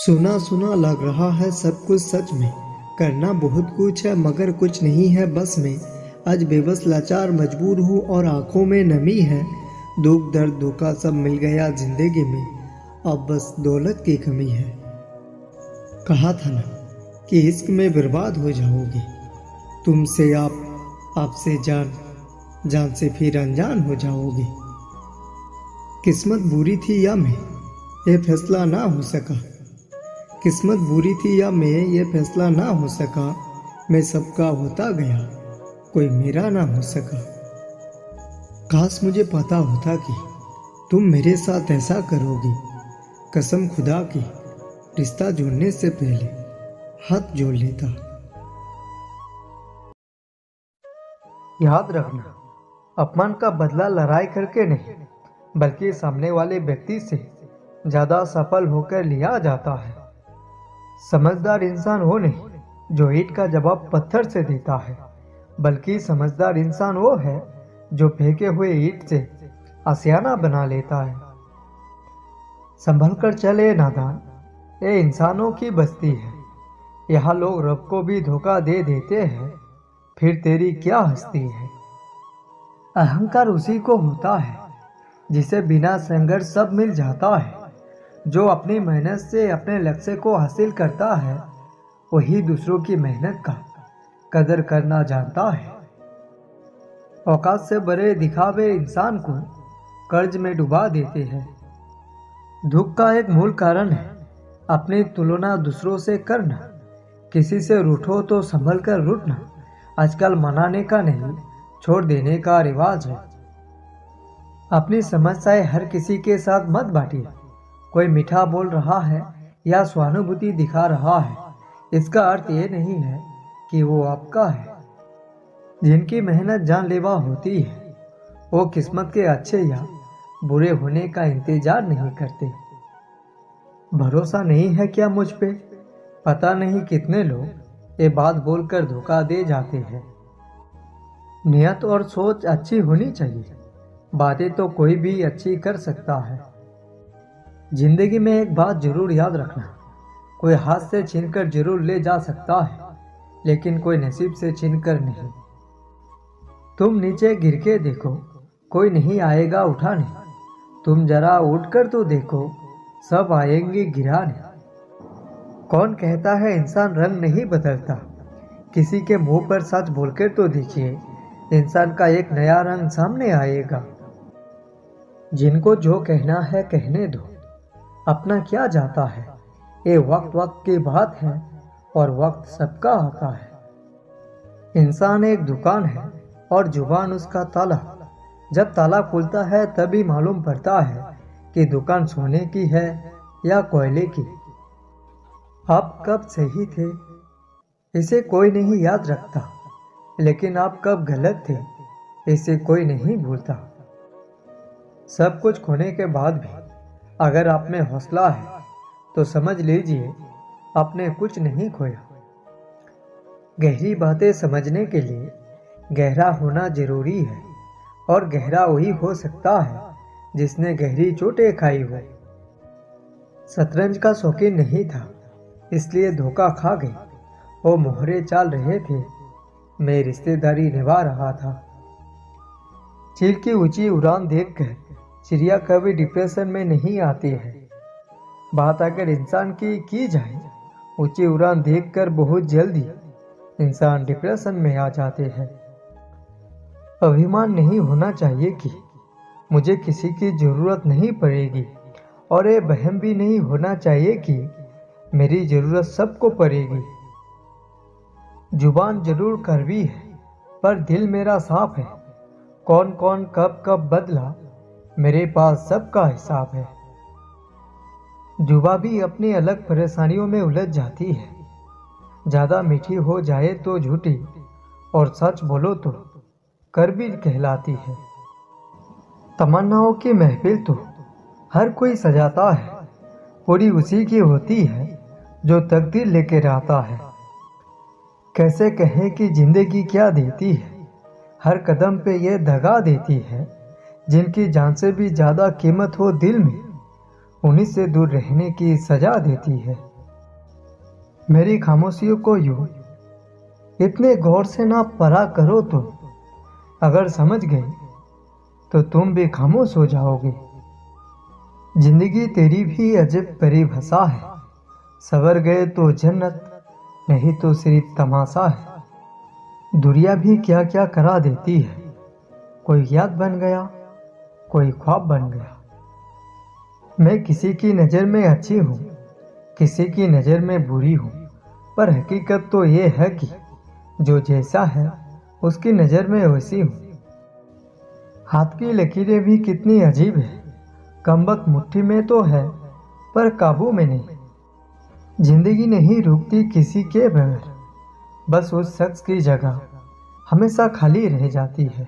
सुना सुना लग रहा है सब कुछ सच में, करना बहुत कुछ है मगर कुछ नहीं है बस में। आज बेबस लाचार मजबूर हूँ और आंखों में नमी है। दुख दर्द धोखा सब मिल गया जिंदगी में, अब बस दौलत की कमी है। कहा था ना कि इश्क में बर्बाद हो जाओगे, तुमसे आपसे जान, जान से फिर अनजान हो जाओगे। किस्मत बुरी थी या मैं, ये फैसला ना हो सका। किस्मत बुरी थी या मैं, ये फैसला ना हो सका। मैं सबका होता गया, कोई मेरा ना हो सका। काश मुझे पता होता कि तुम मेरे साथ ऐसा करोगी। कसम खुदा की, रिश्ता जोड़ने से पहले हाथ जोड़ लेता। याद रखना, अपमान का बदला लड़ाई करके नहीं, बल्कि सामने वाले व्यक्ति से ज्यादा सफल होकर लिया जाता है। समझदार इंसान वो नहीं जो ईंट का जवाब पत्थर से देता है, बल्कि समझदार इंसान वो है जो फेंके हुए ईंट से आशियाना बना लेता है। संभल कर चले नादान, ये इंसानों की बस्ती है। यहाँ लोग रब को भी धोखा दे देते हैं, फिर तेरी क्या हस्ती है। अहंकार उसी को होता है जिसे बिना संघर्ष सब मिल जाता है। जो अपनी मेहनत से अपने लक्ष्य को हासिल करता है, वही दूसरों की मेहनत का कदर करना जानता है। औकात से बड़े दिखावे इंसान को कर्ज में डुबा देते हैं। दुख का एक मूल कारण है अपनी तुलना दूसरों से करना। किसी से रूठो तो संभल कर रूठना आजकल मनाने का नहीं, छोड़ देने का रिवाज है। अपनी समस्याएं हर किसी के साथ मत बांटिए। कोई मीठा बोल रहा है या सहानुभूति दिखा रहा है, इसका अर्थ ये नहीं है कि वो आपका है। जिनकी मेहनत जानलेवा होती है, वो किस्मत के अच्छे या बुरे होने का इंतजार नहीं करते। भरोसा नहीं है क्या मुझ पे? पता नहीं कितने लोग ये बात बोलकर धोखा दे जाते हैं। नियत और सोच अच्छी होनी चाहिए, बातें तो कोई भी अच्छी कर सकता है। जिंदगी में एक बात जरूर याद रखना, कोई हाथ से छीनकर जरूर ले जा सकता है, लेकिन कोई नसीब से छीनकर नहीं। तुम नीचे गिर के देखो, कोई नहीं आएगा उठाने। तुम जरा उठकर तो देखो, सब आएंगे गिराने। कौन कहता है इंसान रंग नहीं बदलता? किसी के मुंह पर सच बोलकर तो देखिए, इंसान का एक नया रंग सामने आएगा। जिनको जो कहना है कहने दो, अपना क्या जाता है। ये वक्त वक्त की बात है और वक्त सबका आता है। इंसान एक दुकान है और जुबान उसका ताला। जब ताला खुलता है तभी मालूम पड़ता है कि दुकान सोने की है या कोयले की। आप कब सही थे इसे कोई नहीं याद रखता, लेकिन आप कब गलत थे इसे कोई नहीं भूलता। सब कुछ खोने के बाद भी अगर आप में हौसला है तो समझ लीजिए आपने कुछ नहीं खोया। गहरी बातें समझने के लिए गहरा होना जरूरी है, और गहरा वही हो सकता है जिसने गहरी चोटें खाई हो। शतरंज का शौकीन नहीं था इसलिए धोखा खा गई। वो मोहरे चाल रहे थे, मैं रिश्तेदारी निभा रहा था। चील की ऊंची उड़ान देखकर चिड़िया कभी डिप्रेशन में नहीं आती है। बात अगर इंसान की जाए, ऊंची उड़ान देखकर बहुत जल्दी इंसान डिप्रेशन में आ जाते हैं। अभिमान नहीं होना चाहिए कि मुझे किसी की जरूरत नहीं पड़ेगी, और ये वहम भी नहीं होना चाहिए कि मेरी जरूरत सबको पड़ेगी। जुबान जरूर कड़वी है पर दिल मेरा साफ है। कौन कौन कब कब बदला, मेरे पास सबका हिसाब है। जुबान भी अपनी अलग परेशानियों में उलझ जाती है। ज्यादा मीठी हो जाए तो झूठी, और सच बोलो तो कड़वी कहलाती है। तमन्नाओं की महफिल तो हर कोई सजाता है, पूरी उसी की होती है जो तकदीर लेकर आता है। कैसे कहें कि जिंदगी क्या देती है, हर कदम पे ये दगा देती है। जिनकी जान से भी ज्यादा कीमत हो दिल में, उन्हीं से दूर रहने की सजा देती है। मेरी खामोशियों को यूं इतने गौर से ना पढ़ा करो तो अगर समझ गई तो तुम भी खामोश हो जाओगे। जिंदगी तेरी भी अजब परिभाषा है, सवर गए तो जन्नत, नहीं तो सिर्फ तमाशा है। दुनिया भी क्या क्या करा देती है, कोई याद बन गया, कोई ख्वाब बन गया। मैं किसी की नज़र में अच्छी हूँ, किसी की नज़र में बुरी हूँ, पर हकीकत तो ये है कि जो जैसा है उसकी नज़र में वैसी हूँ। हाथ की लकीरें भी कितनी अजीब है, कमबख्त मुट्ठी में तो है पर काबू में नहीं। जिंदगी नहीं रुकती किसी के बगैर, बस उस शख्स की जगह हमेशा खाली रह जाती है।